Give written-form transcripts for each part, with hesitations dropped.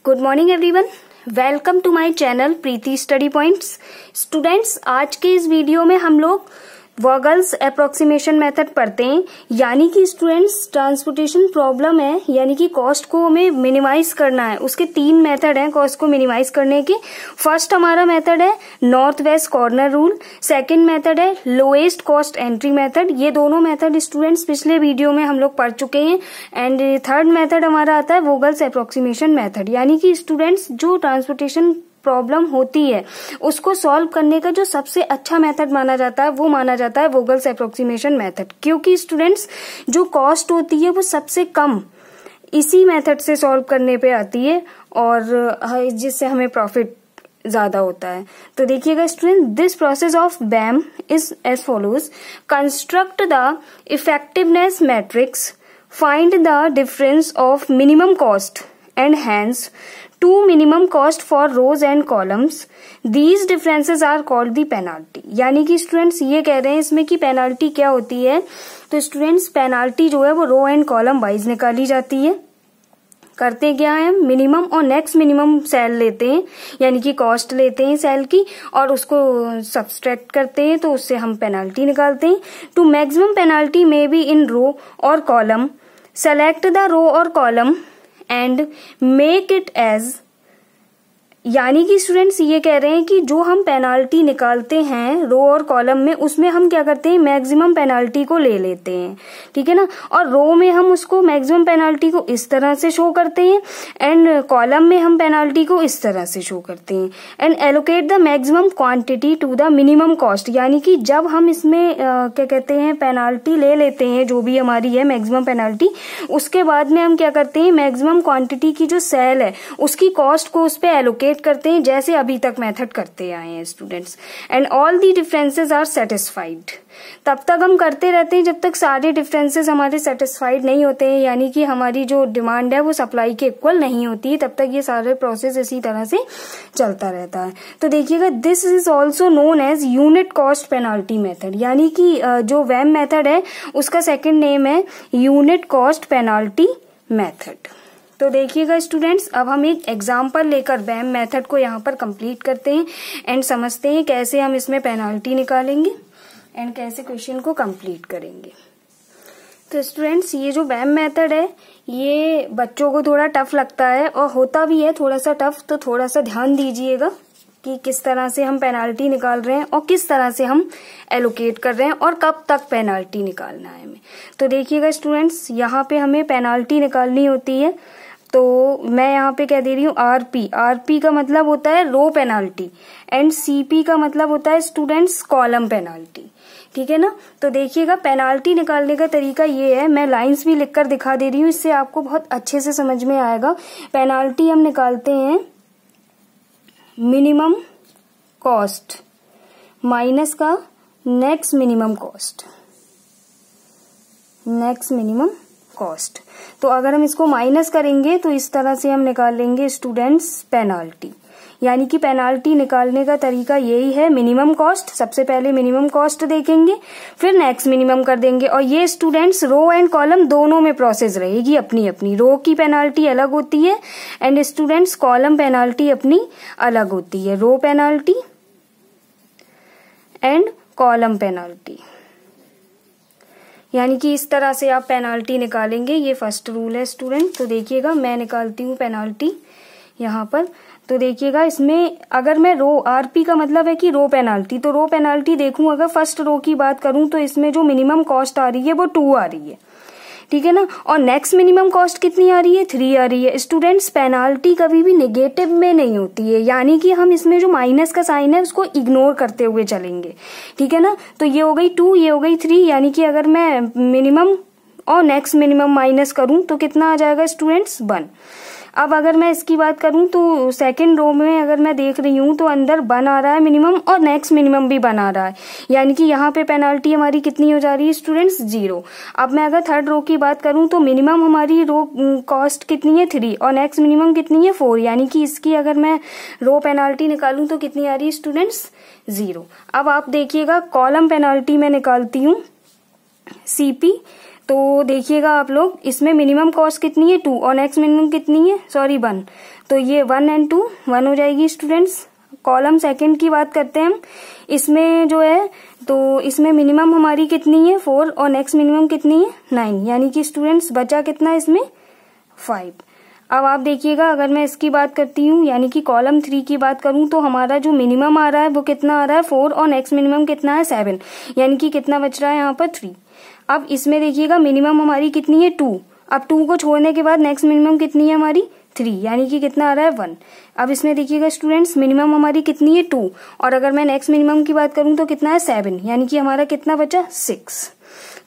Good morning everyone, welcome to my channel Preeti study points. Students, आज के इस video में हम लोग वोगल्स अप्रोक्सीमेशन मेथड पढ़ते हैं। यानी कि स्टूडेंट्स, ट्रांसपोर्टेशन प्रॉब्लम है, यानी कि कॉस्ट को हमें मिनिमाइज करना है। उसके 3 मेथड हैं कॉस्ट को मिनिमाइज करने के। फर्स्ट हमारा मेथड है north west corner rule, second method है लोएस्ट कॉस्ट एंट्री मेथड। ये दोनों मेथड स्टूडेंट्स पिछले वीडियो में हम लोग पढ़ चुके हैं। एंड थर्ड मेथड हमारा आता है वोगल्स अप्रोक्सीमेशन मेथड। यानी कि स्टूडेंट्स, जो ट्रांसपोर्टेशन प्रॉब्लम होती है उसको सॉल्व करने का जो सबसे अच्छा मेथड माना जाता है वो माना जाता है वोगल्स अप्रोक्सीमेशन मेथड। क्योंकि स्टूडेंट्स, जो कॉस्ट होती है वो सबसे कम इसी मेथड से सॉल्व करने पे आती है और जिससे हमें प्रॉफिट ज्यादा होता है। तो देखिएगा student, this process of VAM is as follows. Construct the effectiveness matrix, find the difference of minimum cost and hence to minimum cost for rows and columns. These differences are called the penalty. यानी कि students ये कह रहे हैं इसमें कि penalty क्या होती है। तो स्टूडेंट्स, पेनाल्टी जो है वो रो एंड कॉलम वाइज निकाली जाती है। करते क्या है, मिनिमम और नेक्स्ट मिनिमम सेल लेते हैं, यानी कि कॉस्ट लेते हैं सेल की और उसको सब्सट्रैक्ट करते हैं, तो उससे हम पेनाल्टी निकालते हैं। To maximum penalty may be in row और कॉलम, सेलेक्ट द रो और column and make it as. यानी कि स्टूडेंट्स ये कह रहे हैं कि जो हम पेनाल्टी निकालते हैं रो और कॉलम में, उसमें हम क्या करते हैं, मैक्सिमम पेनाल्टी को ले लेते हैं, ठीक है ना। और रो में हम उसको मैक्सिमम पेनाल्टी को इस तरह से शो करते हैं एंड कॉलम में हम पेनाल्टी को इस तरह से शो करते हैं। And allocate the maximum quantity to the minimum cost. यानी कि जब हम इसमें क्या कहते हैं, पेनाल्टी ले लेते हैं जो भी हमारी है मैक्सिमम पेनाल्टी, उसके बाद में हम क्या करते हैं, मैक्सिमम क्वांटिटी की जो सेल है उसकी कॉस्ट को उस पर एलोकेट करते हैं, जैसे अभी तक मेथड करते आए हैं students. And all the differences are satisfied. तब तक हम करते रहते हैं जब तक सारे डिफरेंसेस हमारे सेटिस्फाइड नहीं होते हैं, यानी कि हमारी जो डिमांड है वो सप्लाई के इक्वल नहीं होती है, तब तक ये सारे प्रोसेस इसी तरह से चलता रहता है। तो देखिएगा, this is also known as unit cost penalty method. यानी कि जो वैम मेथड है उसका सेकेंड नेम है यूनिट कॉस्ट पेनाल्टी मेथड। तो देखिएगा स्टूडेंट्स, अब हम एक एग्जाम्पल लेकर बैम मेथड को यहाँ पर कंप्लीट करते हैं एंड समझते हैं कैसे हम इसमें पेनाल्टी निकालेंगे एंड कैसे क्वेश्चन को कंप्लीट करेंगे। तो स्टूडेंट्स, ये जो बैम मेथड है ये बच्चों को थोड़ा टफ लगता है और होता भी है थोड़ा सा टफ। तो थोड़ा सा ध्यान दीजिएगा कि किस तरह से हम पेनाल्टी निकाल रहे हैं और किस तरह से हम एलोकेट कर रहे हैं और कब तक पेनाल्टी निकालना है हमें। तो देखिएगा स्टूडेंट्स, यहाँ पे हमें पेनाल्टी निकालनी होती है। तो मैं यहाँ पे कह दे रही हूँ आरपी। आरपी का मतलब होता है रो पेनाल्टी एंड सीपी का मतलब होता है स्टूडेंट्स कॉलम पेनाल्टी, ठीक है ना। तो देखिएगा, पेनाल्टी निकालने का तरीका ये है, मैं लाइंस भी लिखकर दिखा दे रही हूँ, इससे आपको बहुत अच्छे से समझ में आएगा। पेनाल्टी हम निकालते हैं मिनिमम कॉस्ट माइनस का next minimum cost, next minimum cost. तो अगर हम इसको माइनस करेंगे तो इस तरह से हम निकालेंगे स्टूडेंट्स पेनाल्टी। यानी कि पेनाल्टी निकालने का तरीका यही है, मिनिमम कॉस्ट, सबसे पहले मिनिमम कॉस्ट देखेंगे फिर नेक्स्ट मिनिमम कर देंगे। और ये स्टूडेंट्स रो एंड कॉलम दोनों में प्रोसेस रहेगी अपनी अपनी। रो की पेनाल्टी अलग होती है एंड स्टूडेंट्स कॉलम पेनाल्टी अपनी अलग होती है। रो पेनाल्टी एंड कॉलम पेनाल्टी, यानी कि इस तरह से आप पेनाल्टी निकालेंगे। ये फर्स्ट रूल है स्टूडेंट। तो देखिएगा, मैं निकालती हूँ पेनाल्टी यहाँ पर। तो देखिएगा, इसमें अगर मैं रो, आरपी का मतलब है कि रो पेनाल्टी, तो रो पेनाल्टी देखूं, अगर फर्स्ट रो की बात करूं तो इसमें जो मिनिमम कॉस्ट आ रही है वो 2 आ रही है, ठीक है ना। और नेक्स्ट मिनिमम कॉस्ट कितनी आ रही है, 3 आ रही है। स्टूडेंट्स, पेनाल्टी कभी भी नेगेटिव में नहीं होती है, यानी कि हम इसमें जो माइनस का साइन है उसको इग्नोर करते हुए चलेंगे, ठीक है ना। तो ये हो गई 2, ये हो गई 3, यानी कि अगर मैं मिनिमम और नेक्स्ट मिनिमम माइनस करूं तो कितना आ जाएगा स्टूडेंट्स, 1। अब अगर मैं इसकी बात करूं तो सेकंड रो में अगर मैं देख रही हूं तो अंदर 1 आ रहा है मिनिमम और नेक्स्ट मिनिमम भी 1 आ रहा है, यानी कि यहाँ पे पेनाल्टी हमारी कितनी हो जा रही है स्टूडेंट्स, 0। अब मैं अगर थर्ड रो की बात करूं तो मिनिमम हमारी रो कॉस्ट कितनी है, 3 और नेक्स्ट मिनिमम कितनी है, 4, यानी कि इसकी अगर मैं रो पेनाल्टी निकालूं तो कितनी आ रही है स्टूडेंट्स, 0। अब आप देखिएगा, कॉलम पेनाल्टी में निकालती हूँ सीपी। तो देखिएगा आप लोग, इसमें मिनिमम कॉस्ट कितनी है 2 और नेक्स्ट मिनिमम कितनी है 1, तो ये 1 और 2 1 हो जाएगी स्टूडेंट्स। कॉलम सेकंड की बात करते हैं हम, इसमें जो है तो इसमें मिनिमम हमारी कितनी है 4 और नेक्स्ट मिनिमम कितनी है 9, यानी कि स्टूडेंट्स बचा कितना है इसमें 5। अब आप देखिएगा, अगर मैं इसकी बात करती हूँ यानी कि कॉलम 3 की बात करूँ तो हमारा जो मिनिमम आ रहा है वो कितना आ रहा है 4 और नेक्स्ट मिनिमम कितना है 7, यानी कि कितना बच रहा है यहाँ पर 3। अब इसमें देखिएगा मिनिमम हमारी कितनी है 2, अब 2 को छोड़ने के बाद नेक्स्ट मिनिमम कितनी है हमारी 3, यानी कि कितना आ रहा है 1। अब इसमें देखिएगा स्टूडेंट्स मिनिमम हमारी कितनी है 2 और अगर मैं नेक्स्ट मिनिमम की बात करूं तो कितना है 7, यानी कि हमारा कितना बचा 6।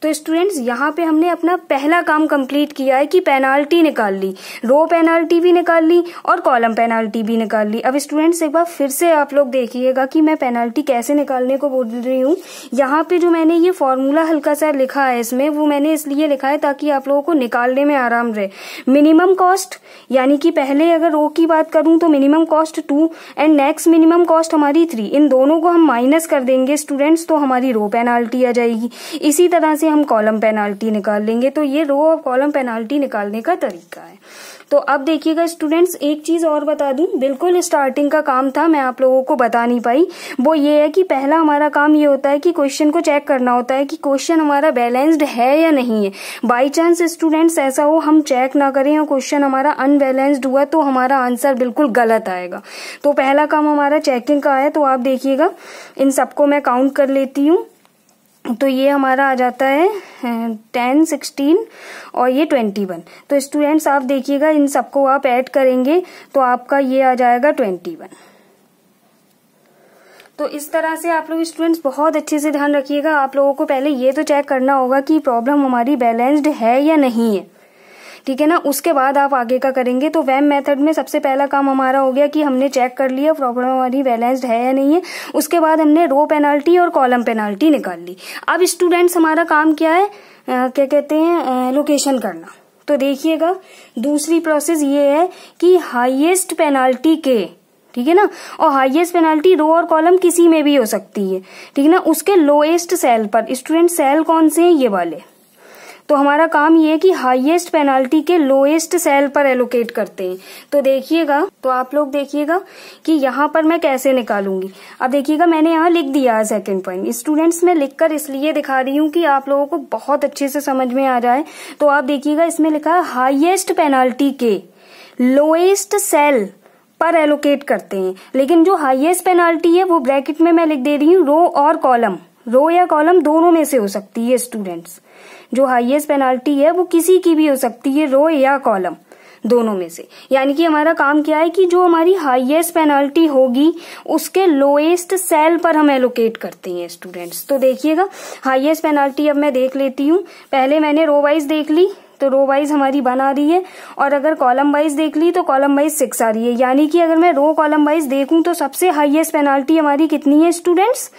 तो स्टूडेंट्स यहाँ पे हमने अपना पहला काम कंप्लीट किया है कि पेनाल्टी निकाल ली, रो पेनाल्टी भी निकाल ली और कॉलम पेनाल्टी भी निकाल ली। अब स्टूडेंट्स एक बार फिर से आप लोग देखिएगा कि मैं पेनाल्टी कैसे निकालने को बोल रही हूँ। यहाँ पे जो मैंने ये फॉर्मूला हल्का सा लिखा है इसमें, वो मैंने इसलिए लिखा है ताकि आप लोगों को निकालने में आराम रहे। मिनिमम कॉस्ट यानी कि पहले अगर रो की बात करूं तो minimum cost 2 and next minimum cost हमारी 3, इन दोनों को हम माइनस कर देंगे स्टूडेंट्स, तो हमारी रो पेनाल्टी आ जाएगी। इसी तरह से हम कॉलम पेनाल्टी निकाल लेंगे। तो ये रो और कॉलम पेनाल्टी निकालने का तरीका है। तो अब देखिएगा स्टूडेंट्स, एक चीज और बता दूं, बिल्कुल स्टार्टिंग का काम था, मैं आप लोगों को बता नहीं पाई, वो ये है कि पहला हमारा काम ये होता है कि क्वेश्चन को चेक करना होता है कि क्वेश्चन हमारा बैलेंस्ड है या नहीं है। बाई चांस स्टूडेंट्स ऐसा हो हम चेक ना करें और क्वेश्चन हमारा अनबैलेंस्ड हुआ तो हमारा आंसर बिल्कुल गलत आएगा। तो पहला काम हमारा चेकिंग का है। तो आप देखिएगा इन सबको मैं काउंट कर लेती हूँ। तो ये हमारा आ जाता है 10, 16 और ये 21। तो स्टूडेंट्स आप देखिएगा इन सबको आप ऐड करेंगे तो आपका ये आ जाएगा 21। तो इस तरह से आप लोग स्टूडेंट्स बहुत अच्छे से ध्यान रखिएगा। आप लोगों को पहले ये तो चेक करना होगा कि प्रॉब्लम हमारी बैलेंस्ड है या नहीं है, ठीक है ना। उसके बाद आप आगे का करेंगे। तो वैम मेथड में सबसे पहला काम हमारा हो गया कि हमने चेक कर लिया प्रॉब्लम हमारी बैलेंस्ड है या नहीं है। उसके बाद हमने रो पेनाल्टी और कॉलम पेनाल्टी निकाल ली। अब स्टूडेंट्स हमारा काम क्या है, क्या कहते हैं, लोकेशन करना। तो देखिएगा दूसरी प्रोसेस ये है कि हाईएस्ट पेनाल्टी के, ठीक है ना, और हाईएस्ट पेनाल्टी रो और कॉलम किसी में भी हो सकती है, ठीक है ना, उसके लोएस्ट सेल पर। स्टूडेंट सेल कौन से हैं, ये वाले। तो हमारा काम ये है कि हाईएस्ट पेनाल्टी के लोएस्ट सेल पर एलोकेट करते हैं। तो देखिएगा, तो आप लोग देखिएगा कि यहाँ पर मैं कैसे निकालूंगी। अब देखिएगा मैंने यहाँ लिख दिया है सेकंड पॉइंट। स्टूडेंट्स मैं लिखकर इसलिए दिखा रही हूँ कि आप लोगों को बहुत अच्छे से समझ में आ जाए। तो आप देखिएगा इसमें लिखा है हाईएस्ट पेनाल्टी के लोएस्ट सेल पर एलोकेट करते हैं। लेकिन जो हाईएस्ट पेनाल्टी है वो ब्रैकेट में मैं लिख दे रही हूँ रो और कॉलम, रो या कॉलम दोनों में से हो सकती है स्टूडेंट्स। जो हाईएस्ट पेनाल्टी है वो किसी की भी हो सकती है, रो या कॉलम दोनों में से। यानी कि हमारा काम क्या है कि जो हमारी हाईएस्ट पेनाल्टी होगी उसके लोएस्ट सेल पर हम एलोकेट करते हैं स्टूडेंट्स। तो देखिएगा हाईएस्ट पेनाल्टी अब मैं देख लेती हूँ। पहले मैंने रो वाइज देख ली, तो रो वाइज हमारी 1 आ रही है, और अगर कॉलम वाइज देख ली तो कॉलम वाइज 6 आ रही है। यानी कि अगर मैं रो कॉलम वाइज देखूं तो सबसे हाईएस्ट पेनाल्टी हमारी कितनी है स्टूडेंट्स,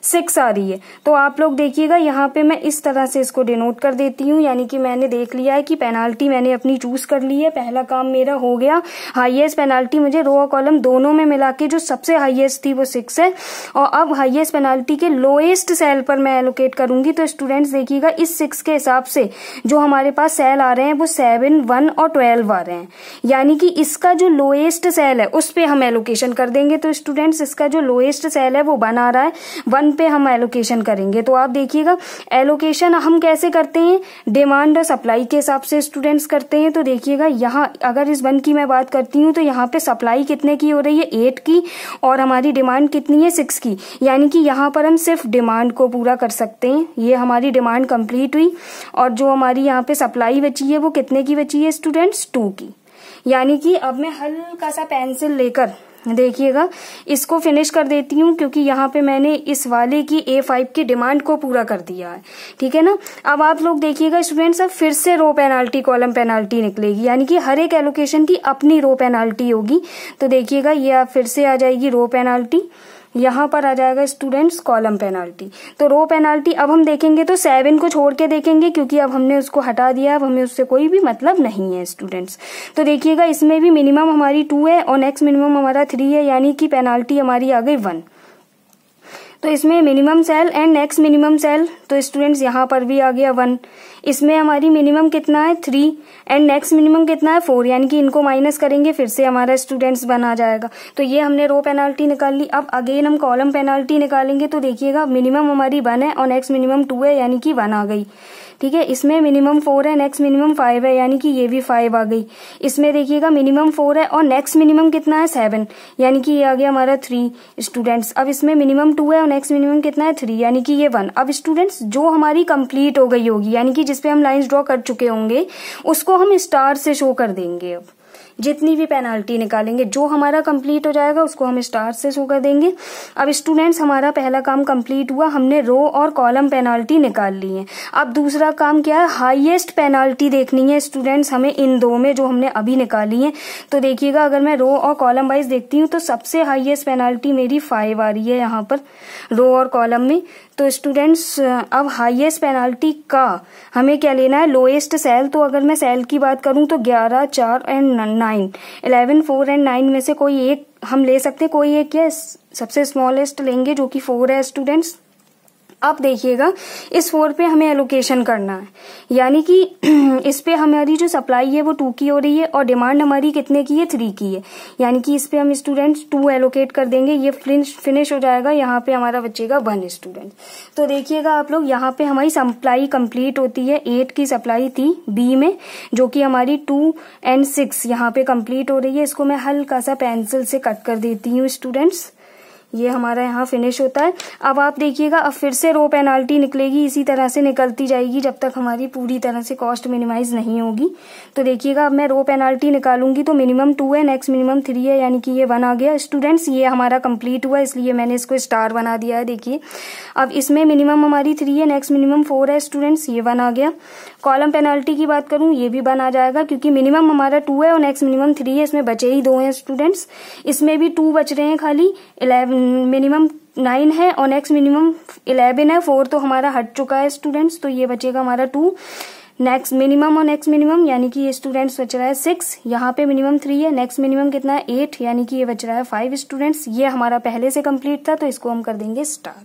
6 आ रही है। तो आप लोग देखिएगा यहाँ पे मैं इस तरह से इसको डिनोट कर देती हूँ। यानी कि मैंने देख लिया है कि पेनाल्टी मैंने अपनी चूज कर ली है। पहला काम मेरा हो गया। हाईएस्ट पेनाल्टी मुझे रो और कॉलम दोनों में मिला के जो सबसे हाईएस्ट थी वो 6 है, और अब हाईएस्ट पेनाल्टी के लोएस्ट सेल पर मैं एलोकेट करूंगी। तो स्टूडेंट्स देखिएगा इस 6 के हिसाब से जो हमारे पास सेल आ रहे हैं वो 7, 1 और 12 आ रहे हैं। यानी कि इसका जो लोएस्ट सेल है उस पे हम एलोकेशन कर देंगे। तो स्टूडेंट्स इसका जो लोएस्ट सेल है वो 1 आ रहा है, 1 पे हम एलोकेशन करेंगे। तो आप देखिएगा एलोकेशन हम कैसे करते हैं, डिमांड और सप्लाई के हिसाब से स्टूडेंट्स करते हैं। तो देखिएगा यहाँ अगर इस 1 की मैं बात करती हूँ तो यहाँ पे सप्लाई कितने की हो रही है, 8 की, और हमारी डिमांड कितनी है, 6 की। यानी कि यहाँ पर हम सिर्फ डिमांड को पूरा कर सकते हैं। ये हमारी डिमांड कंप्लीट हुई, और जो हमारी यहाँ पे सप्लाई बची है वो कितने की बची है स्टूडेंट्स, 2 की। यानी कि अब मैं हल्का सा पेंसिल लेकर देखिएगा इसको फिनिश कर देती हूँ, क्योंकि यहाँ पे मैंने इस वाले की A5 की डिमांड को पूरा कर दिया है, ठीक है ना। अब आप लोग देखिएगा स्टूडेंट्स, अब फिर से रो पेनाल्टी कॉलम पेनाल्टी निकलेगी। यानी कि हर एक एलोकेशन की अपनी रो पेनाल्टी होगी। तो देखिएगा ये आप फिर से आ जाएगी रो पेनाल्टी, यहाँ पर आ जाएगा स्टूडेंट्स कॉलम पेनाल्टी। तो रो पेनाल्टी अब हम देखेंगे तो 7 को छोड़ के देखेंगे, क्योंकि अब हमने उसको हटा दिया, अब हमें उससे कोई भी मतलब नहीं है स्टूडेंट्स। तो देखिएगा इसमें भी मिनिमम हमारी 2 है और नेक्स्ट मिनिमम हमारा 3 है, यानी कि पेनाल्टी हमारी आ गई 1। तो इसमें minimum cell and next minimum cell, तो स्टूडेंट्स यहाँ पर भी आ गया 1। इसमें हमारी मिनिमम कितना है 3 एंड नेक्स्ट मिनिमम कितना है 4, यानी कि इनको माइनस करेंगे फिर से हमारा स्टूडेंट्स 1 आ जाएगा। तो ये हमने रो पेनाल्टी निकाल ली। अब अगेन हम कॉलम पेनाल्टी निकालेंगे तो देखिएगा मिनिमम हमारी 1 है और नेक्स्ट मिनिमम 2 है, यानी कि 1 आ गई। ठीक है, इसमें मिनिमम 4 है, नेक्स्ट मिनिमम 5 है, यानी कि ये भी 5 आ गई। इसमें देखिएगा मिनिमम 4 है और नेक्स्ट मिनिमम कितना है 7, यानी कि ये आ गया हमारा 3 स्टूडेंट्स। अब इसमें मिनिमम 2 है और नेक्स्ट मिनिमम कितना है 3, यानी कि ये 1। अब स्टूडेंट्स जो हमारी कंप्लीट हो गई होगी, यानी कि जिसपे हम लाइंस ड्रॉ कर चुके होंगे, उसको हम स्टार से शो कर देंगे। अब जितनी भी पेनाल्टी निकालेंगे, जो हमारा कंप्लीट हो जाएगा उसको हम स्टार से शो कर देंगे। अब स्टूडेंट्स हमारा पहला काम कंप्लीट हुआ, हमने रो और कॉलम पेनाल्टी निकाल ली है। अब दूसरा काम क्या है, हाईएस्ट पेनाल्टी देखनी है स्टूडेंट्स हमें इन दो में जो हमने अभी निकाली है। तो देखिएगा अगर मैं रो और कॉलम वाइज देखती हूँ तो सबसे हाईएस्ट पेनाल्टी मेरी 5 आ रही है यहाँ पर रो और कॉलम में। तो स्टूडेंट्स अब हाईएस्ट पेनाल्टी का हमें क्या लेना है, लोएस्ट सेल। तो अगर मैं सेल की बात करूं तो 11, 4 एंड 9, 11, 4 एंड 9 में से कोई एक हम ले सकते हैं। कोई एक क्या सबसे स्मॉलेस्ट लेंगे जो कि 4 है स्टूडेंट्स। अब देखिएगा इस 4 पे हमें एलोकेशन करना है, यानी कि इस पे हमारी जो सप्लाई है वो 2 की हो रही है और डिमांड हमारी कितने की है 3 की है, यानी कि इस पे हम स्टूडेंट्स 2 एलोकेट कर देंगे। ये फिनिश हो जाएगा, यहाँ पे हमारा बचेगा 1 स्टूडेंट। तो देखिएगा आप लोग यहाँ पे हमारी सप्लाई कंप्लीट होती है। 8 की सप्लाई थी बी में, जो कि हमारी 2 एंड 6 यहाँ पे कंप्लीट हो रही है। इसको मैं हल्का सा पेंसिल से कट कर देती हूँ स्टूडेंट्स। ये हमारा यहाँ फिनिश होता है। अब आप देखिएगा अब फिर से रो पेनाल्टी निकलेगी, इसी तरह से निकलती जाएगी जब तक हमारी पूरी तरह से कॉस्ट मिनिमाइज नहीं होगी। तो देखिएगा अब मैं रो पेनाल्टी निकालूंगी तो मिनिमम 2 है, नेक्स्ट मिनिमम 3 है, यानी कि ये 1 आ गया स्टूडेंट्स। ये हमारा कंप्लीट हुआ, इसलिए मैंने इसको स्टार बना दिया है। देखिए अब इसमें मिनिमम हमारी 3 है, नेक्स्ट मिनिमम 4 है स्टूडेंट्स, ये 1 आ गया। कॉलम पेनाल्टी की बात करूं ये भी 1 आ जाएगा, क्योंकि मिनिमम हमारा 2 है और नेक्स्ट मिनिमम 3 है। इसमें बचे ही 2 हैं स्टूडेंट्स, इसमें भी 2 बच रहे हैं खाली। 11 मिनिमम 9 है और नेक्स्ट मिनिमम 11 है। 4 तो हमारा हट चुका है स्टूडेंट्स, तो ये बचेगा हमारा 2। नेक्स्ट मिनिमम और नेक्स्ट मिनिमम, यानी कि ये स्टूडेंट्स बच रहा है 6। यहाँ पे मिनिमम 3 है, नेक्स्ट मिनिमम कितना है 8, यानी कि ये बच रहा है 5 स्टूडेंट्स। ये हमारा पहले से कंप्लीट था तो इसको हम कर देंगे स्टार।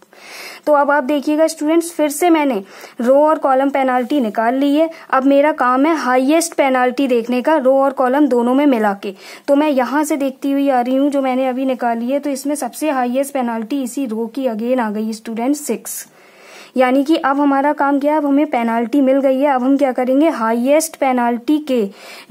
तो अब आप देखिएगा स्टूडेंट्स फिर से मैंने रो और कॉलम पेनाल्टी निकाल ली है। अब मेरा काम है हाईएस्ट पेनाल्टी देखने का, रो और कॉलम दोनों में मिला के। तो मैं यहाँ से देखती हुई आ रही हूँ जो मैंने अभी निकाली है। तो इसमें सबसे हाईएस्ट पेनाल्टी इसी रो की अगेन आ गई स्टूडेंट 6, यानी कि अब हमारा काम क्या है, अब हमें पेनाल्टी मिल गई है। अब हम क्या करेंगे, हाईएस्ट पेनाल्टी के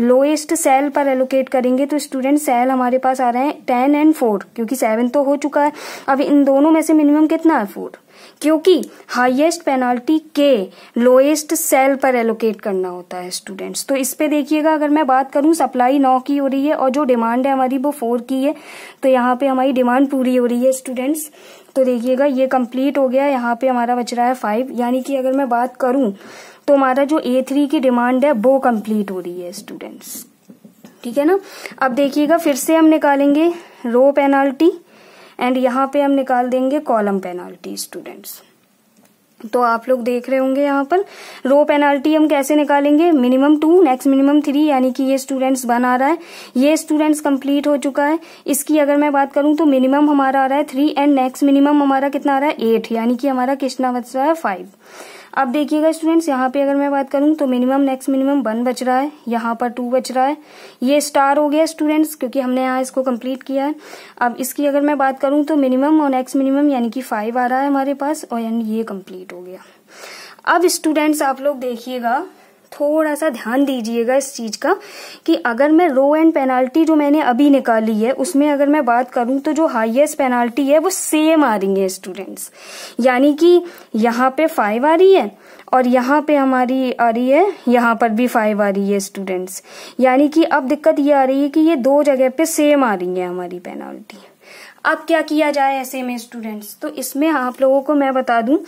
लोएस्ट सेल पर एलोकेट करेंगे। तो स्टूडेंट सेल हमारे पास आ रहे हैं 10 एंड 4, क्योंकि 7 तो हो चुका है। अब इन दोनों में से मिनिमम कितना है 4, क्योंकि हाईएस्ट पेनाल्टी के लोएस्ट सेल पर एलोकेट करना होता है स्टूडेंट्स। तो इस पे देखिएगा अगर मैं बात करूं सप्लाई 9 की हो रही है और जो डिमांड है हमारी वो 4 की है। तो यहाँ पे हमारी डिमांड पूरी हो रही है स्टूडेंट्स। तो देखिएगा ये कंप्लीट हो गया, यहाँ पे हमारा बच रहा है 5, यानी कि अगर मैं बात करूं तो हमारा जो A3 की डिमांड है वो कंप्लीट हो रही है स्टूडेंट्स। ठीक है ना। अब देखिएगा फिर से हम निकालेंगे रो पेनाल्टी एंड यहाँ पे हम निकाल देंगे कॉलम पेनाल्टी स्टूडेंट्स। तो आप लोग देख रहे होंगे यहाँ पर रो पेनाल्टी हम कैसे निकालेंगे, मिनिमम 2, नेक्स्ट मिनिमम 3, यानी कि ये स्टूडेंट्स 1 आ रहा है। ये स्टूडेंट्स कंप्लीट हो चुका है। इसकी अगर मैं बात करूं तो मिनिमम हमारा आ रहा है 3 एंड नेक्स्ट मिनिमम हमारा कितना आ रहा है 8, यानी कि हमारा कितना बच रहा है 5। अब देखिएगा स्टूडेंट्स यहाँ पे अगर मैं बात करूं तो मिनिमम नेक्स्ट मिनिमम 1 बच रहा है, यहाँ पर 2 बच रहा है। ये स्टार हो गया स्टूडेंट्स क्योंकि हमने यहाँ इसको कंप्लीट किया है। अब इसकी अगर मैं बात करूं तो मिनिमम और नेक्स्ट मिनिमम यानी कि 5 आ रहा है हमारे पास, और यानी ये कंप्लीट हो गया। अब स्टूडेंट्स आप लोग देखिएगा, थोड़ा सा ध्यान दीजिएगा इस चीज का कि अगर मैं रो एंड पेनाल्टी जो मैंने अभी निकाली है उसमें अगर मैं बात करूं तो जो हाईएस्ट पेनाल्टी है वो सेम आ रही है स्टूडेंट्स, यानी कि यहाँ पे 5 आ रही है और यहाँ पे हमारी आ रही है, यहाँ पर भी 5 आ रही है स्टूडेंट्स। यानी कि अब दिक्कत ये आ रही है कि ये 2 जगह पे सेम आ रही है हमारी पेनाल्टी। अब क्या किया जाए ऐसे में स्टूडेंट्स, तो इसमें आप लोगों को मैं बता दूं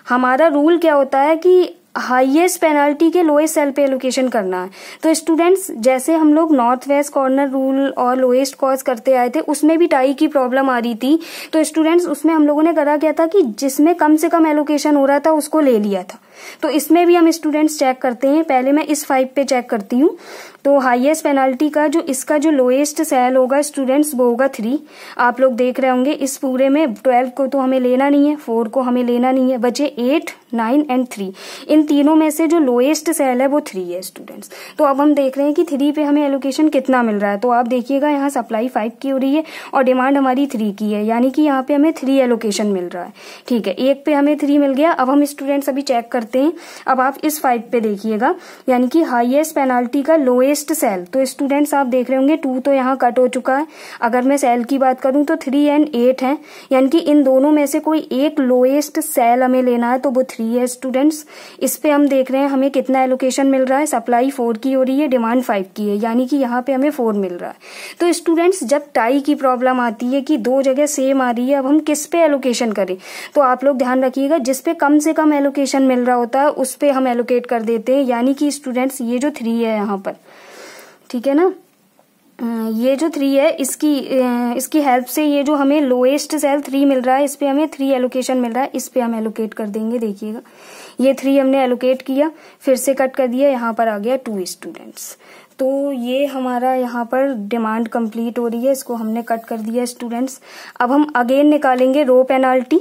हमारा रूल क्या होता है कि हाईएस्ट पेनाल्टी के लोएस्ट सेल पे एलोकेशन करना है। तो स्टूडेंट्स जैसे हम लोग नॉर्थ वेस्ट कॉर्नर रूल और लोएस्ट कॉस्ट करते आए थे उसमें भी टाई की प्रॉब्लम आ रही थी। तो स्टूडेंट्स उसमें हम लोगों ने करा क्या था कि जिसमें कम से कम एलोकेशन हो रहा था उसको ले लिया था। तो इसमें भी हम स्टूडेंट्स चेक करते हैं, पहले मैं इस 5 पे चेक करती हूँ। तो हाईएस्ट पेनाल्टी का जो इसका जो लोएस्ट सेल होगा स्टूडेंट्स वो होगा 3। आप लोग देख रहे होंगे इस पूरे में 12 को तो हमें लेना नहीं है, 4 को हमें लेना नहीं है, बचे 8, 9 एंड 3। इन तीनों में से जो लोएस्ट सेल है वो 3 है स्टूडेंट्स। तो अब हम देख रहे हैं कि 3 पे हमें एलोकेशन कितना मिल रहा है। तो आप देखिएगा यहाँ सप्लाई 5 की हो रही है और डिमांड हमारी 3 की है, यानी कि यहाँ पे हमें 3 एलोकेशन मिल रहा है। ठीक है, एक पे हमें 3 मिल गया। अब हम स्टूडेंट्स अभी चेक करते हैं। अब आप इस 5 पे देखिएगा, यानी कि हाईएस्ट पेनाल्टी का लोएस्ट सेल। तो स्टूडेंट्स आप देख रहे होंगे 2 तो यहाँ कट हो चुका है। अगर मैं सेल की बात करूं तो 3 एंड 8 है, यानी कि इन दोनों में से कोई एक लोएस्ट सेल हमें लेना है, तो वो 3 है स्टूडेंट्स। इस पे हम देख रहे हैं हमें कितना एलोकेशन मिल रहा है, सप्लाई 4 की हो रही है, डिमांड 5 की है, यानी कि यहाँ पे हमें 4 मिल रहा है। तो स्टूडेंट्स जब टाई की प्रॉब्लम आती है कि 2 जगह सेम आ रही है, अब हम किस पे एलोकेशन करें, तो आप लोग ध्यान रखिएगा जिस पे कम से कम एलोकेशन मिल रहा होता है उस पे हम एलोकेट कर देते हैं, यानी कि स्टूडेंट्स ये जो 3 है यहाँ पर, ठीक है ना, ये जो 3 है इसकी हेल्प से ये जो हमें लोएस्ट सेल 3 मिल रहा है, इस पे हमें 3 एलोकेशन मिल रहा है, इस पे हम एलोकेट कर देंगे। देखिएगा ये 3 हमने एलोकेट किया, फिर से कट कर दिया, यहाँ पर आ गया 2 स्टूडेंट्स। तो ये हमारा यहाँ पर डिमांड कंप्लीट हो रही है, इसको हमने कट कर दिया स्टूडेंट्स। अब हम अगेन निकालेंगे row penalty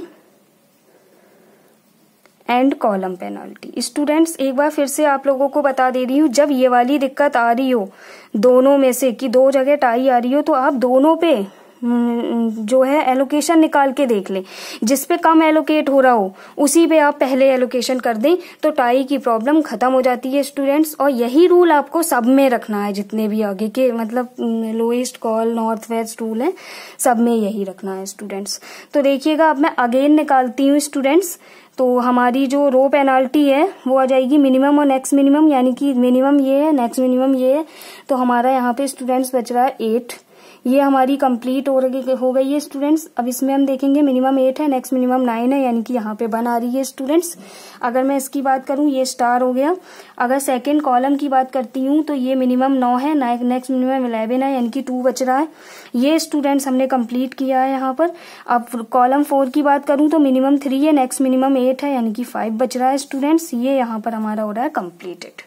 and column penalty. Students एक बार फिर से आप लोगों को बता दे रही हूँ, जब ये वाली दिक्कत आ रही हो दोनों में से कि 2 जगह टाई आ रही हो, तो आप दोनों पे जो है एलोकेशन निकाल के देख लें। जिस पे कम एलोकेट हो रहा हो उसी पे आप पहले एलोकेशन कर दें, तो टाई की प्रॉब्लम खत्म हो जाती है स्टूडेंट्स। और यही रूल आपको सब में रखना है, जितने भी आगे के मतलब lowest call north west rule है, सब में यही रखना है स्टूडेंट्स। तो देखिएगा अब मैं अगेन निकालती हूँ स्टूडेंट्स। तो हमारी जो रो पेनाल्टी है वो आ जाएगी मिनिमम और नेक्स्ट मिनिमम, यानी कि मिनिमम ये है, नेक्स्ट मिनिमम ये है। तो हमारा यहाँ पे स्टूडेंट्स बच रहा है 8। ये हमारी कंप्लीट हो गई है स्टूडेंट्स। अब इसमें हम देखेंगे मिनिमम 8 है, नेक्स्ट मिनिमम 9 है, यानी कि यहाँ पे 1 आ रही है स्टूडेंट्स। अगर मैं इसकी बात करूँ ये स्टार हो गया। अगर सेकंड कॉलम की बात करती हूँ तो ये मिनिमम 9 है, नेक्स्ट मिनिमम 11 है, यानी कि 2 बच रहा है। ये स्टूडेंट्स हमने कंप्लीट किया है यहाँ पर। अब कॉलम 4 की बात करूँ तो मिनिमम 3 है, नेक्स्ट मिनिमम 8 है, यानी कि 5 बच रहा है स्टूडेंट्स। ये यहाँ पर हमारा हो रहा है कंप्लीटेड।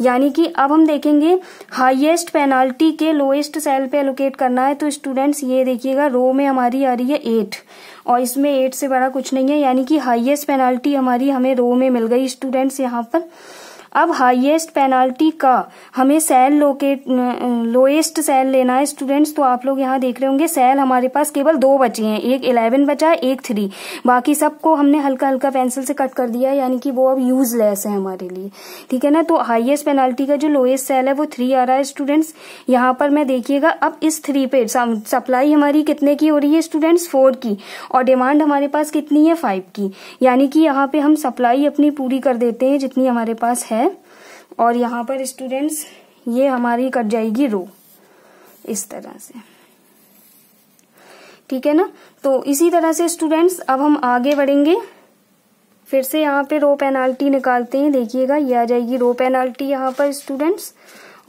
यानी कि अब हम देखेंगे हाईएस्ट पेनाल्टी के लोएस्ट सेल पे एलोकेट करना है। तो स्टूडेंट्स ये देखिएगा रो में हमारी आ रही है 8 और इसमें 8 से बड़ा कुछ नहीं है, यानी कि हाईएस्ट पेनाल्टी हमारी हमें रो में मिल गई स्टूडेंट्स यहाँ पर। अब हाईएस्ट पेनाल्टी का हमें सेल लोएस्ट सेल लेना है स्टूडेंट्स। तो आप लोग यहाँ देख रहे होंगे सेल हमारे पास केवल 2 बचे हैं, एक 11 बचा है, एक 3। बाकी सबको हमने हल्का हल्का पेंसिल से कट कर दिया है, यानी कि वो अब यूजलेस है हमारे लिए, ठीक है ना। तो हाईएस्ट पेनाल्टी का जो लोएस्ट सेल है वो 3 आ रहा है स्टूडेंट्स। यहाँ पर मैं देखिएगा अब इस 3 पे सप्लाई हमारी कितने की हो रही है स्टूडेंट्स, 4 की, और डिमांड हमारे पास कितनी है, 5 की। यानी कि यहाँ पे हम सप्लाई अपनी पूरी कर देते हैं जितनी हमारे पास है, और यहाँ पर स्टूडेंट्स ये हमारी कट जाएगी रो इस तरह से, ठीक है ना। तो इसी तरह से स्टूडेंट्स अब हम आगे बढ़ेंगे। फिर से यहाँ पे रो पेनाल्टी निकालते हैं। देखिएगा ये आ जाएगी रो पेनाल्टी यहाँ पर स्टूडेंट्स,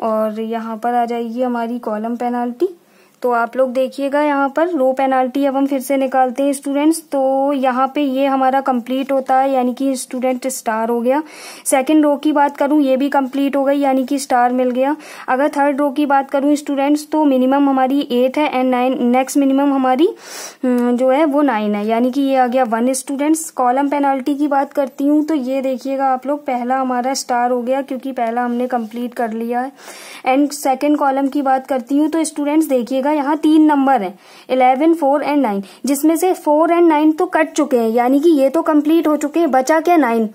और यहाँ पर आ जाएगी हमारी कॉलम पेनाल्टी। तो आप लोग देखिएगा यहाँ पर रो पेनाल्टी अब हम फिर से निकालते हैं स्टूडेंट्स। तो यहाँ पे ये हमारा कंप्लीट होता है, यानी कि स्टूडेंट स्टार हो गया। सेकंड रो की बात करूँ ये भी कंप्लीट हो गई, यानी कि स्टार मिल गया। अगर थर्ड रो की बात करूँ स्टूडेंट्स तो मिनिमम हमारी 8 है एंड 9, नेक्स्ट मिनिमम हमारी जो है वो 9 है, यानी कि ये आ गया 1 स्टूडेंट्स। कॉलम पेनाल्टी की बात करती हूँ तो ये देखिएगा आप लोग, पहला हमारा स्टार हो गया क्योंकि पहला हमने कंप्लीट कर लिया है। एंड सेकेंड कॉलम की बात करती हूँ तो स्टूडेंट्स देखिएगा यहाँ 3 नंबर हैं, 11, 4 एंड 9, जिसमें से 4 एंड 9 तो कट चुके हैं, यानी कि ये तो कंप्लीट हो चुके हैं। बचा क्या, 9।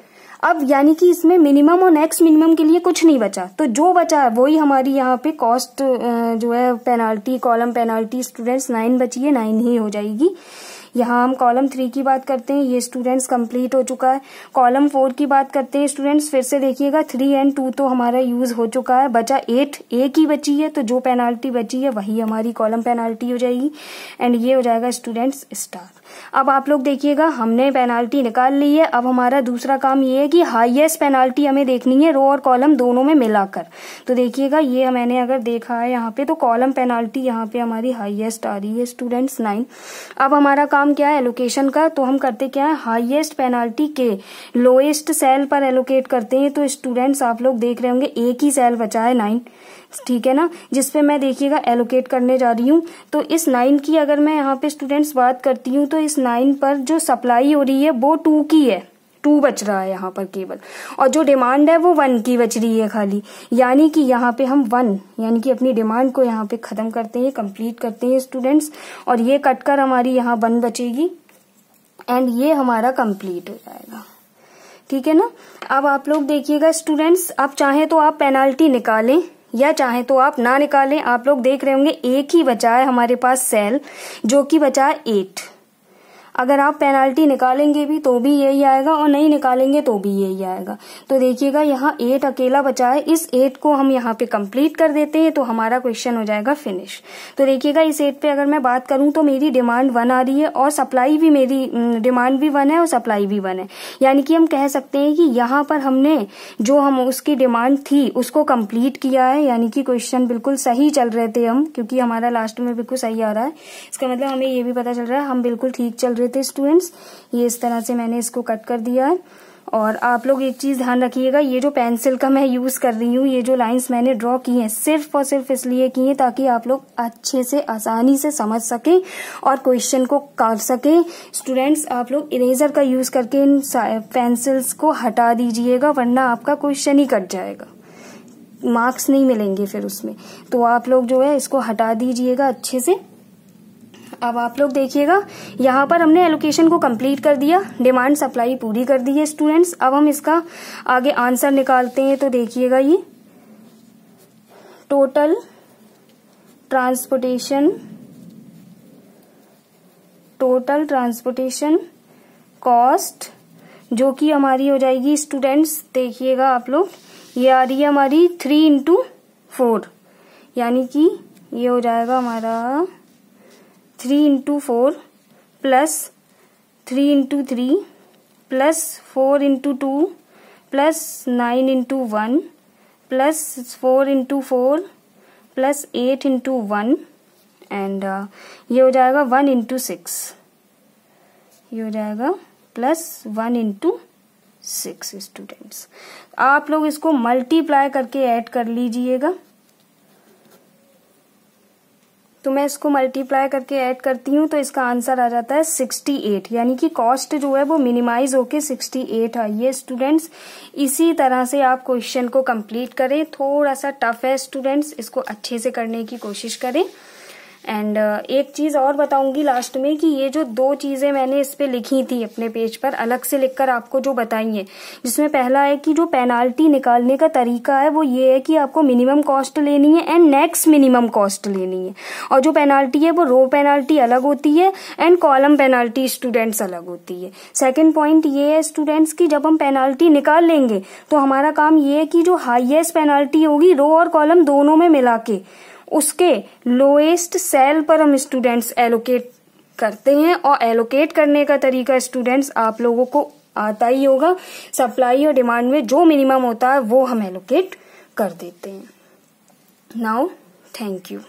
अब यानी कि इसमें मिनिमम और नेक्स्ट मिनिमम के लिए कुछ नहीं बचा, तो जो बचा है वही हमारी यहाँ पे कॉस्ट जो है पेनाल्टी, कॉलम पेनाल्टी स्टूडेंट्स 9 बची है, 9 ही हो जाएगी। यहाँ हम कॉलम 3 की बात करते हैं, ये स्टूडेंट्स कंप्लीट हो चुका है। कॉलम 4 की बात करते हैं स्टूडेंट्स, फिर से देखिएगा 3 एंड 2 तो हमारा यूज हो चुका है, बचा 8, एक ही बची है, तो जो पेनाल्टी बची है वही हमारी कॉलम पेनाल्टी हो जाएगी। एंड ये हो जाएगा स्टूडेंट्स स्टार। अब आप लोग देखिएगा हमने पेनाल्टी निकाल ली है। अब हमारा दूसरा काम ये है कि हाईएस्ट पेनाल्टी हमें देखनी है रो और कॉलम दोनों में मिलाकर। तो देखिएगा ये मैंने अगर देखा है यहाँ पे, तो कॉलम पेनाल्टी यहाँ पे हमारी हाईएस्ट आ रही है स्टूडेंट्स 9। अब हमारा काम क्या है एलोकेशन का, तो हम करते क्या है हाईएस्ट पेनाल्टी के लोएस्ट सेल पर एलोकेट करते हैं। तो स्टूडेंट्स आप लोग देख रहे होंगे एक ही सेल बचा है 9, ठीक है ना, जिसपे मैं देखिएगा एलोकेट करने जा रही हूँ। तो इस 9 की अगर मैं यहाँ पे स्टूडेंट्स बात करती हूँ, तो इस 9 पर जो सप्लाई हो रही है वो 2 की है, 2 बच रहा है यहाँ पर केवल, और जो डिमांड है वो 1 की बच रही है खाली। यानी कि यहाँ पे हम 1 यानी कि अपनी डिमांड को यहाँ पे खत्म करते हैं, कंप्लीट करते हैं स्टूडेंट्स, और ये कटकर हमारी यहाँ 1 बचेगी एंड ये हमारा कंप्लीट हो जाएगा, ठीक है ना। अब आप लोग देखिएगा स्टूडेंट्स, अब चाहे तो आप पेनाल्टी निकालें या चाहे तो आप ना निकालें। आप लोग देख रहे होंगे एक ही बचा है हमारे पास सेल, जो कि बचा है 8। अगर आप पेनाल्टी निकालेंगे भी तो भी यही आएगा और नहीं निकालेंगे तो भी यही आएगा। तो देखिएगा यहाँ 8 अकेला बचा है, इस 8 को हम यहाँ पे कंप्लीट कर देते हैं तो हमारा क्वेश्चन हो जाएगा फिनिश। तो देखिएगा इस 8 पे अगर मैं बात करूं तो मेरी डिमांड 1 आ रही है और सप्लाई भी, मेरी डिमांड भी 1 है और सप्लाई भी 1 है। यानी कि हम कह सकते हैं कि यहाँ पर हमने जो हम उसकी डिमांड थी उसको कंप्लीट किया है, यानी कि क्वेश्चन बिल्कुल सही चल रहे थे हम, क्योंकि हमारा लास्ट में बिल्कुल सही आ रहा है। इसका मतलब हमें ये भी पता चल रहा है हम बिल्कुल ठीक चल रहे थे स्टूडेंट्स। ये इस तरह से मैंने इसको कट कर दिया है। और आप लोग एक चीज ध्यान रखिएगा, ये जो पेंसिल का मैं यूज कर रही हूँ, ये जो लाइंस मैंने ड्रॉ की हैं सिर्फ और सिर्फ इसलिए की हैं ताकि आप लोग अच्छे से आसानी से समझ सकें और क्वेश्चन को कर सकें। स्टूडेंट्स आप लोग इरेजर का यूज करके इन पेंसिल्स को हटा दीजिएगा, वरना आपका क्वेश्चन ही कट जाएगा, मार्क्स नहीं मिलेंगे फिर उसमें। तो आप लोग जो है इसको हटा दीजिएगा अच्छे से। अब आप लोग देखिएगा यहाँ पर हमने एलोकेशन को कंप्लीट कर दिया, डिमांड सप्लाई पूरी कर दी है स्टूडेंट्स। अब हम इसका आगे आंसर निकालते हैं। तो देखिएगा ये टोटल ट्रांसपोर्टेशन कॉस्ट जो कि हमारी हो जाएगी स्टूडेंट्स, देखिएगा आप लोग, ये आ रही है हमारी 3 × 4, यानी कि ये हो जाएगा हमारा 3 × 4 plus 3 × 3 plus 4 × 2 plus 9 × 1 plus 4 × 4 plus 8 × 1 and ये हो जाएगा 1 × 6, ये हो जाएगा प्लस 1 × 6 स्टूडेंट्स। आप लोग इसको मल्टीप्लाई करके ऐड कर लीजिएगा। तो मैं इसको मल्टीप्लाई करके ऐड करती हूँ तो इसका आंसर आ जाता है 68, यानी कि कॉस्ट जो है वो मिनिमाइज होके 68 आई है स्टूडेंट्स। इसी तरह से आप क्वेश्चन को कंप्लीट करें। थोड़ा सा टफ है स्टूडेंट्स, इसको अच्छे से करने की कोशिश करें। एंड एक चीज और बताऊंगी लास्ट में कि ये जो 2 चीजें मैंने इस पे लिखी थी अपने पेज पर अलग से लिखकर आपको जो बताई है, जिसमें पहला है कि जो पेनाल्टी निकालने का तरीका है वो ये है कि आपको मिनिमम कॉस्ट लेनी है एंड नेक्स्ट मिनिमम कॉस्ट लेनी है, और जो पेनाल्टी है वो रो पेनाल्टी अलग होती है एंड कॉलम पेनाल्टी स्टूडेंट्स अलग होती है। सेकेंड पॉइंट ये है स्टूडेंट्स की जब हम पेनाल्टी निकाल लेंगे तो हमारा काम ये है कि जो हाईएस्ट पेनाल्टी होगी रो और कॉलम दोनों में मिला के उसके लोएस्ट सेल पर हम स्टूडेंट्स एलोकेट करते हैं, और एलोकेट करने का तरीका स्टूडेंट्स आप लोगों को आता ही होगा। सप्लाई और डिमांड में जो मिनिमम होता है वो हम एलोकेट कर देते हैं। Now thank you.